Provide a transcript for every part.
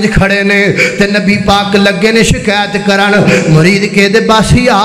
کھڑے نے تے نبی پاک لگے نے شکایت کرن مرید کے دے باسیا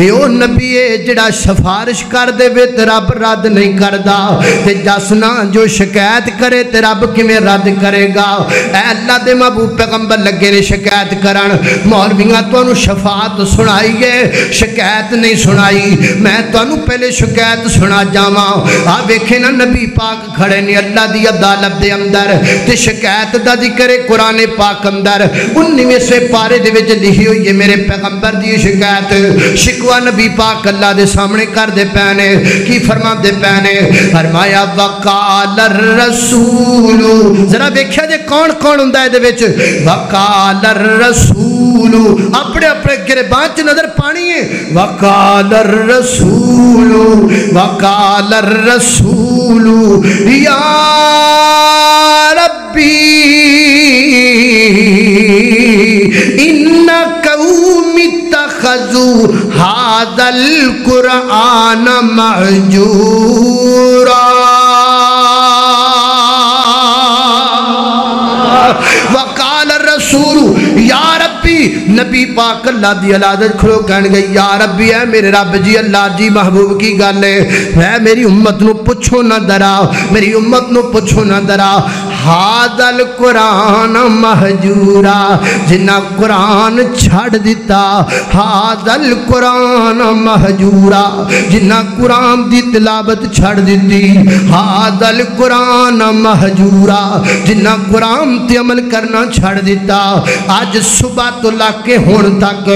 او نبی ہے جڑا سفارش کر دے وے تے رب رد نہیں کردا تے جسنا جو شکایت کرے تے رب کیویں رد کرے گا اے اللہ دے محبوب پیغمبر لگے نے شکایت کرن مولویاں تانوں شفاعت سنائی ہے شکایت نہیں سنائی میں تانوں پہلے شکایت سنا جاواں آ ویکھے نا نبی پاک کھڑے نے اللہ دی عدالت دے اندر تے شکایت دا ذکر قرآن پاک اندر 19ویں سے پارے دے وچ لکھی ہوئی ہے میرے پیغمبر دی شکایت شکوہ نبی پاک اللہ دے سامنے کر دے پینے کی فرما دے پینے فرمایا وقال الرسول ذرا ویکھیا جے کون کون ہوندا ہے دے وچ وقال الرسول اپنے اپنے گربان چ نظر پانی ہے وقال الرسول وقال الرسول یا ربی ان قوم اتخذوا هذا القرآن مهجورا وقال الرسول یا ربی نبی پاک اللہ دی علادت کھلو کہن گئی یا ربی اے میرے رب جی اللہ جی محبوب کی گل ہے اے میری امت نو پوچھو نہ درا میری امت نو پوچھو نہ درا هذا القرآن مہجورا جنہ قرآن چھڑ دیتا هذا القرآن مہجورا جنہ قرآن دی تلاوت چھڑ دیتی هذا القرآن مہجورا جنہ قرآن تے عمل کرنا چھڑ دیتا آج صبح تو لاکے ہون تک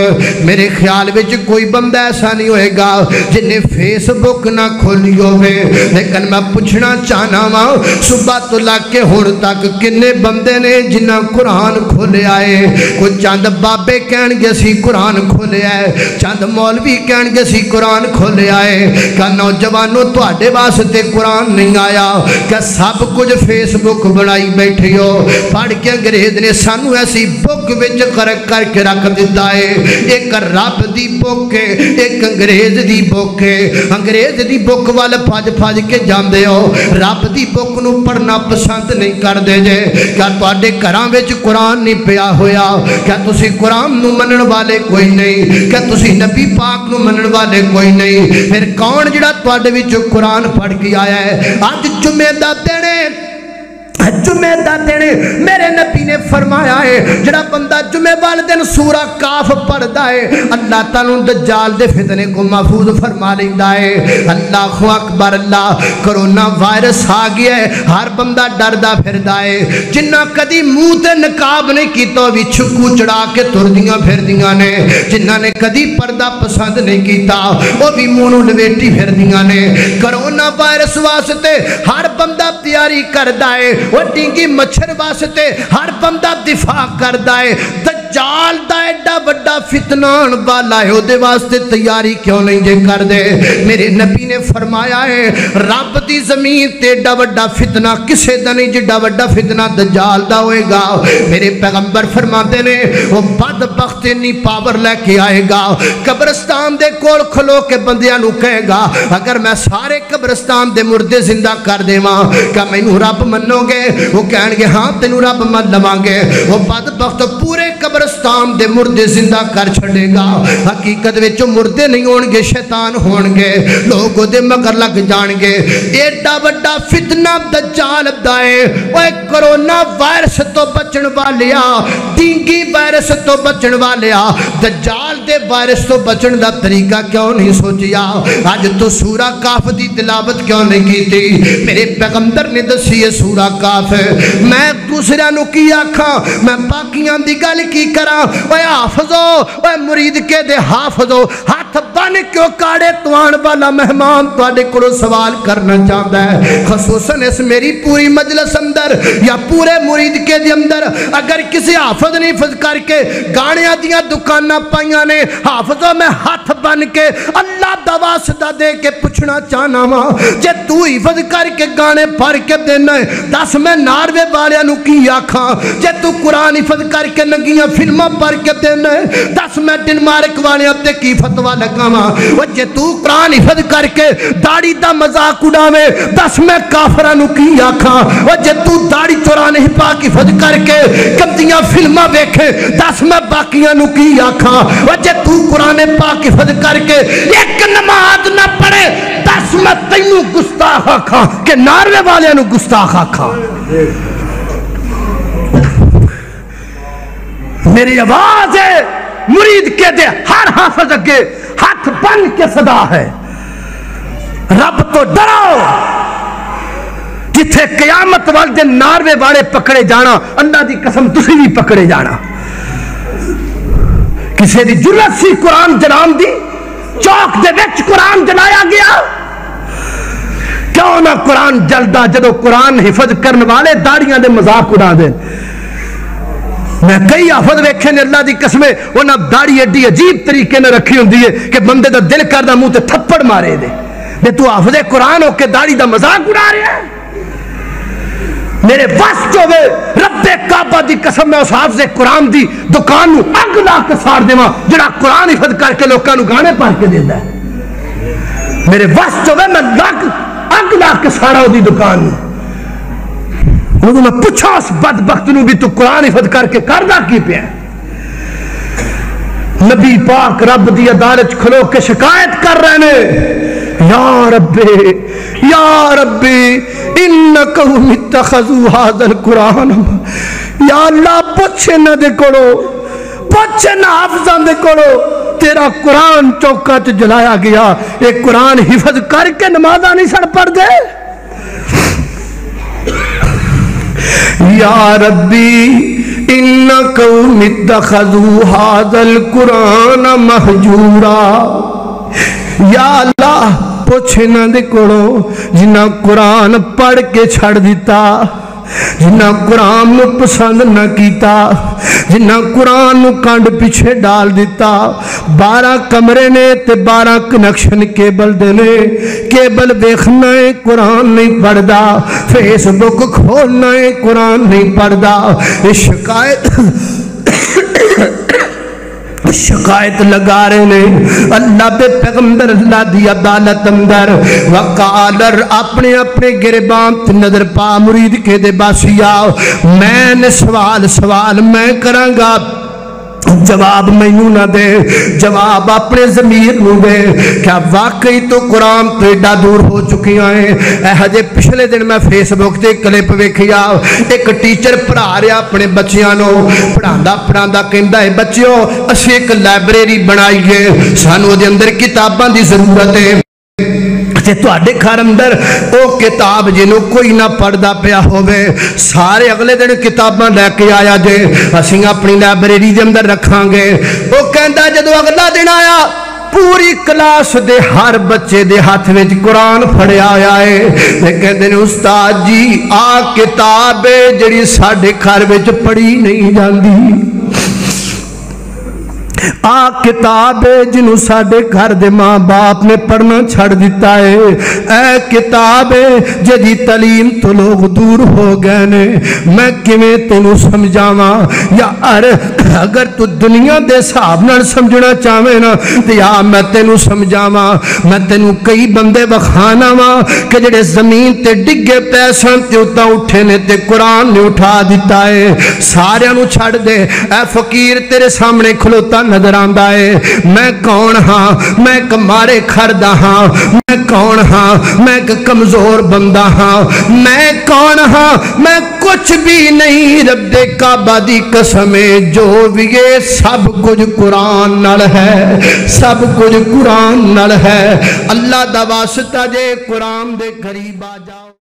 میرے خیال وچ کوئی بندہ ایسا نہیں ہوئے گا جنہیں فیس بک نہ کھولی ہوئے لیکن میں پوچھنا چاہنا ہوں صبح تو لاکے ہون تک کنے بندے نے جنہ قرآن کھولے آئے کوئی چاند بابے کہن گے سی قرآن کھولے آئے چاند مولوی کہن گے سی قرآن کھولے آئے کہ نوجوانوں تو آڑے واسطے قرآن نہیں آیا کہ سب کچھ فیس بک بنائی بیٹھے ہو پڑھ کے انگریز نے سانو ایسی بک وچ غرق کر کے رکھ دیتا ہے ایک رب دی بک ہے ایک انگریز دی بک ہے انگریز دی بک والے پھاج پھاج کے جاندے ہو رب دی بک نو پڑھنا پسند نہیں کر دے جے کیا تواڈے گھراں وچ قرآن نہیں پیا ہویا کیا تسی قرآن نو منن والے کوئی نہیں کیا تسی نبی پاک نو منن والے کوئی نہیں پھر کون جڑا تواڈے وچ قرآن پڑھ کے آیا ہے اج جمعے دا دن جمعہ دا دینے میرے نبی نے فرمایا ہے جڑا بندہ جمعہ والے دن سورہ کاف پڑھدا ہے اللہ تعالیٰ دجال دے فتنے کو محفوظ فرما لیندا ہے اللہ اکبر اللہ کرونا وائرس آ گیا ہے ہر بندہ ڈردا پھردا ہے جنہ کدی منہ تے نقاب نہیں کیتا بھی چھکو چڑھا کے تردیاں پھردیاں نے جنہ نے کدی پردہ پسند نہیں کیتا وہ بھی منہ لویٹی پھردیاں نے کرونا وائرس واسطے ہر بندہ تیاری کردا ہے وہ ڈینگی مچھر واسطے ہر بندہ دفاع کردا ہے دجال دا ایڈا بڑا فتنان والا ہے دے واسطے تیاری کیوں نہیں جے کر دے میرے نبی نے فرمایا ہے رب دی زمین تے ایڈا بڑا فتنہ کسے دا نہیں جڑا بڑا فتنہ دجال دا ہوئے گا میرے پیغمبر فرماتے نے وہ بدبخت نہیں پاور لے کے آئے گا قبرستان دے کول کھلو کے بندیاں نو کہے گا اگر میں سارے قبرستان دے مردے زندہ کر دے ماں کہ میں نو رب منو گے وہ کہن گے ہاں تینو رب من لواں گے وہ بدبخت پورے قبرستان دے مردے زندہ کر چھڑے گا حقیقت وچ مردے نہیں ہون گے شیطان ہون گے لوگوں دے مگر لگ جان گے ایڈا بڑا فتنہ دجال دا ہے اوے کرونا وائرس تو بچن والیا ڈینگی وائرس تو بچن والیا دجال دے وائرس تو بچن دا طریقہ کیوں نہیں سوچیا آج تو سورہ کاف دی تلاوت کیوں نہیں کی تھی میرے پیغمبر نے دسی ہے سورہ کاف میں دوسرا نو کی آکھاں میں باقیاں دی گل کی کراں اوے حافظو اوے مرید کے دے حافظو ہاتھ بن کیوں کاڑے توان والا مہمان تواڈے کولوں سوال کرنا چاہتا ہے خصوصاً اس میری پوری مجلس اندر یا پورے مرید کے دے اندر اگر کسی حافظ نے حفظ کر کے گانیاں دیاں دکاناں پائیاں نے حافظوں میں ہاتھ بن کے اللہ دا واسطہ دے کے پوچھنا چاہنا وا جے تو حفظ کر کے گانے پڑھ کے دینا ہے دس میں ناروے والیاں نو کی آکھاں جے تو قرآن حفظ کر کے ننگیاں فلماں پڑھ کے دینا ہے دس میں ڈنمارک والیاں تے کی فتوا لگاواں او جے تو قرآن حفظ کر کے داڑھی دا مذاق اڑاویں دس میں کافراں نو کی آکھاں او جے تو داڑھی چورانے پاک حفظ کر کے گندیاں فلماں ویکھے دس میں باقیاں نو کی آکھاں او جے تو قرآن پاک حفظ کر کے ایک نماز نہ پڑھے دس میں تینوں گستاخ آکھاں کہ ناروے والیاں نو گستاخ آکھاں میری آواز ہے مرید کے دے ہر حافظ اگے ہاتھ بن کے صدا ہے رب تو ڈرو جتھے قیامت والدن ناروے والے پکڑے جانا اللہ دی قسم تسی بھی پکڑے جانا کسی دی جرت سی قرآن جلان دی چوک دے وچ قرآن جلایا گیا کیوں نہ قرآن جلدا جدو قرآن حفظ کرنے والے داڑیاں دے مذاق اڑا دیں میں کئی حافظ ویکھے نے اللہ دی قسمیں انہاں داڑھی ایڈی عجیب طریقے نہ رکھی ہوندی ہے کہ بندے دا دل کردہ منہ تے تھپڑ مارے دے تو حافظ قرآن ہو کے داڑھی دا مذاق اڑا رہے ہیں میرے واسط ہوئے رب کعبہ دی قسم میں اس حافظ قرآن دی دکان نو اگ لا کے ساڑ دیواں جڑا قرآن حفظ کر کے لوکاں نو گانے پڑھ کے دیتا ہے میرے واسط ہوئے میں اگ لا کے ساڑا ہو دی دکان نو میں پوچھا اس بدبخت نو بھی تو قرآن حفظ کر کے کردہ کی پہ ہے نبی پاک رب دی عدالت کھلو کے شکایت کر رہے نے یا ربی ان قوم اتخذوا هذا القرآن یا اللہ پوچھے نہ دے کڑو پوچھے نہ حافظاں دے کڑو تیرا قرآن چوکا چ جلایا گیا ایک قرآن حفظ کر کے نمازاں نہیں سڑ پڑ دے یا ربی ان قوم اتخذوا هذا القرآن مہجورا یا اللہ پوچھے نہ دے کڑو جنہ قرآن پڑھ کے چھڑ دیتا جنہ قرآن نو پسند نہ کیتا جنہ قرآن نو کانڈ پیچھے ڈال دیتا 12 کمرے نے تے 12 کنیکشن کیبل دینے کیبل بیخنا ہے قرآن نہیں پڑھ دا فیس بک کھولنا ہے قرآن نہیں پڑھ دا شکایت لگا رہے نے اللہ دے پیغمبر اللہ دی عدالت اندر وقالر اپنے اپنے گربان تے نظر پا مرید کے دے باسیا میں نے سوال میں کرانگا جواب مینوں نہ دے جواب اپنے ضمیر نو دے کیا واقعی تو قرآن تو ایڈا دور ہو چکی ہیں ہجے پچھلے دن میں فیس بک تے کلپ ویکھیا ایک ٹیچر پڑھا رہا اپنے بچیاں نو پڑھاندا کہندا ہے بچیو اسی ایک لائبریری بنائیے سانو دے اندر کتاباں دی ضرورت ہے تے تواڈے گھر اندر او کتاب جنوں کوئی نہ پڑھدا پیا ہوے سارے اگلے دن کتاباں لے کے آیا جے اسیں اپنی لائبریری دے اندر رکھاں گے او کہندا جدوں اگلا دن آیا پوری کلاس دے ہر بچے دے ہاتھ وچ قرآن پھڑیا ہویا ہے تے کہندے نے استاد جی آ کتاب جڑی ساڈے گھر وچ پڑھی نہیں جاندی آ کتاب جنوں ساڈے گھر دے ماں باپ نے پڑھنا چھڑ دیتا ہے اے کتاب جدی تعلیم تو لوگ دور ہو گئے نے میں کیویں تینوں سمجھاواں یا اگر تو دنیا دے حساب نال سمجھنا چاہویں نا تے یا میں تینوں سمجھاواں میں تینوں کئی بندے بخانا وا کہ جڑے زمین تے ڈگے پے سن تے اوتاں اٹھے نے تے قرآن نے اٹھا دیتا ہے سارے نو چھڑ دے اے فقیر تیرے سامنے کھلوتا نظر آندا ہے میں کون ہاں میں ایک مارے کھردا ہاں میں کون ہاں میں ایک کمزور بندہ ہاں میں کون ہاں میں کچھ بھی نہیں رب کعبہ دی قسم جو بھی یہ سب کچھ قرآن نال ہے سب کچھ قرآن نال ہے اللہ دا واسطہ جے قرآن دے قریب آ جاؤ